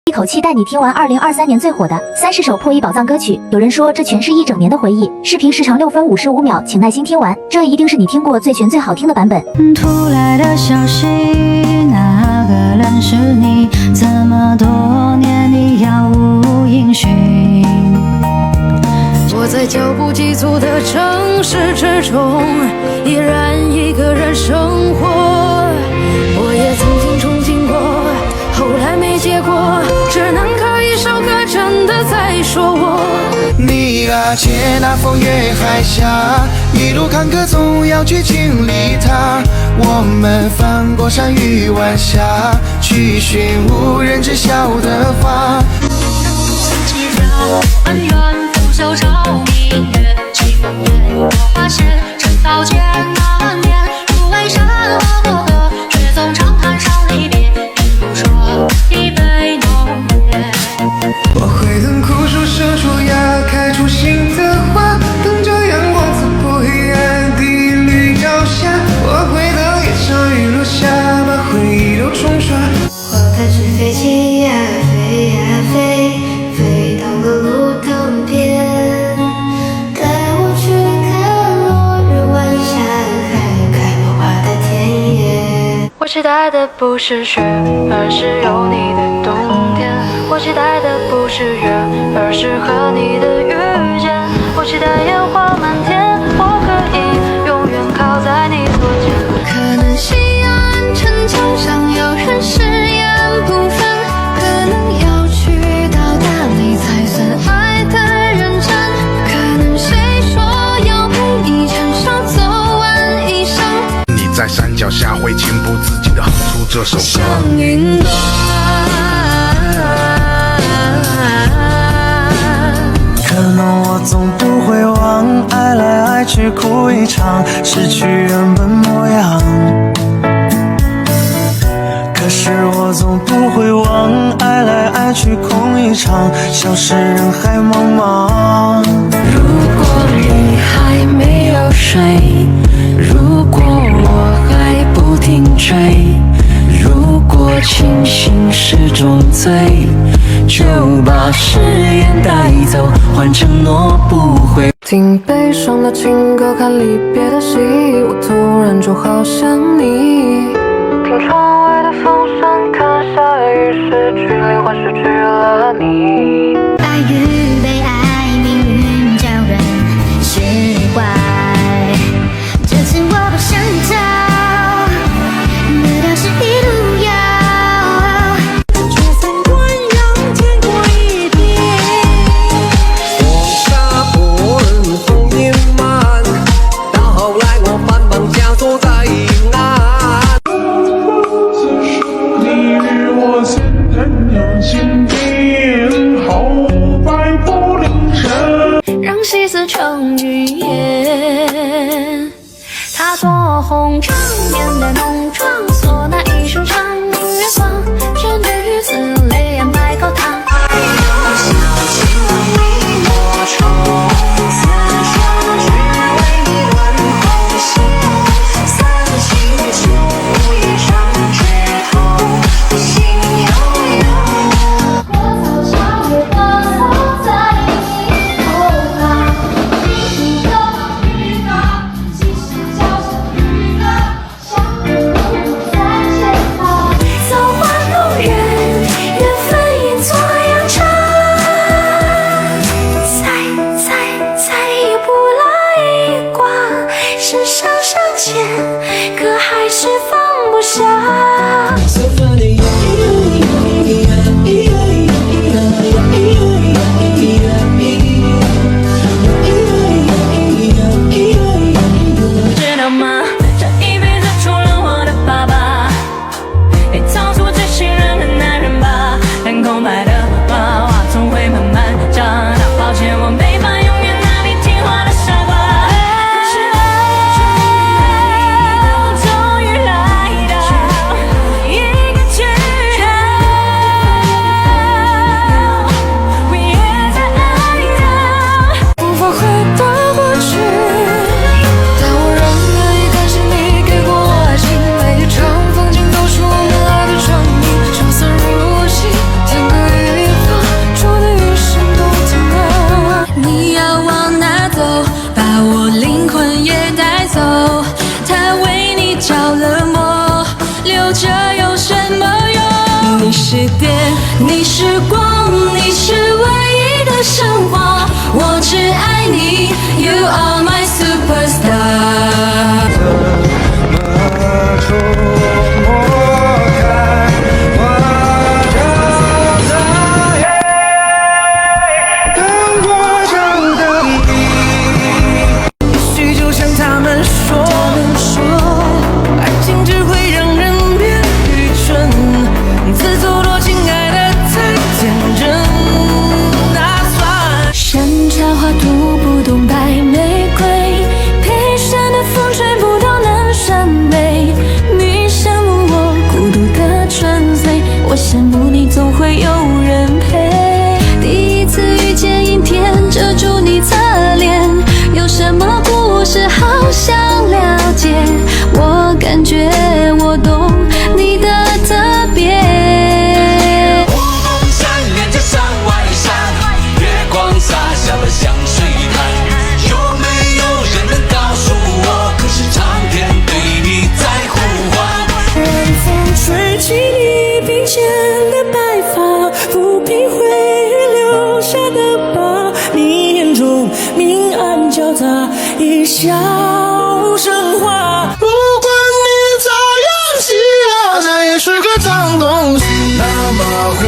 一口气带你听完2023年最火的30首破亿宝藏歌曲。有人说这全是一整年的回忆。视频时长6分55秒，请耐心听完，这一定是你听过最全最好听的版本。突来的消息，那个人是你？这么多年你杳无音讯。我在脚步急促的城市之中，依然一个人生活。我也曾经憧憬过，后来没结果，只能靠一首歌真的在说我。你啊，借那风越海峡，一路坎坷总要去经历它。我们翻过山与晚霞，去寻无人知晓的花。既然恩怨不休朝明月，几分烟火发现尘道艰难年，如为山河过客，却总长叹伤离别，并不说一杯浓烈。我会等枯树生出芽，开出新的花，等着阳光刺破黑暗的绿脚下。我会等夜上雨落下，把回忆都冲刷。花开始飞起呀，飞呀飞，飞到了路灯边，带我去看落日晚霞，看开了花的田野。我期待的不是雪，而是有你的冬天。我期待的不是月，而是和你的遇见。我期待烟花满天，我可以永远靠在你左肩。可能西安城墙上有人誓言不分，可能要去到大理才算爱的认真，可能谁说要陪你牵手走完一生。你在山脚下会情不自禁地哼出这首歌。像云端，可能我总不会忘，爱来爱去哭一场，失去原本模样。可是我总不会忘，爱来爱去空一场，消失人海茫茫。如果你还没有睡，如果我还不停追，如果清醒是种罪，就把誓言带走，换承诺不会。听悲伤的情歌，看离别的戏，我突然就好想你。听窗外的风声，看下雨，失去灵魂，失去了你。爱与被爱，命运叫人释怀。这次我不想逃，那条是一路遥。就算豢养天过一片，黄沙破人风烟漫，到后来我翻榜枷锁在阴暗。你与我前尘有情定，后白不离身。让细丝成语言。他做红帐面带浓妆，唢呐一声长明月光，这女子泪眼白高堂。小情迷莫愁，此生只为你问红线，三星秋叶上枝头，心悠悠。我早茶月光落在你头上，你的雨打，其实叫声雨的，像你是光，你是唯一的神话，我只爱你 You are my superstar。 触摸开我就在等我就等你。也许就像他们说，爱情只会让人变愚蠢，自作多情爱的太天真，那算山茶花吐不动白玫瑰，配山的风吹不到南山北。你羡慕我孤独的纯粹，我羡慕你总会有人陪。第一次遇见影片遮住你侧脸，有什么故事好想了解？我感觉我懂你的特别。五峰山连着山外山，月光洒下了香水滩。有没有人能告诉我，可是苍天对你在呼唤？让风吹起你鬓间的白发，抚平回忆留下的疤。你眼中明暗交杂，一笑生花。不管你咋样洗啊，那也是个脏东西。那么糊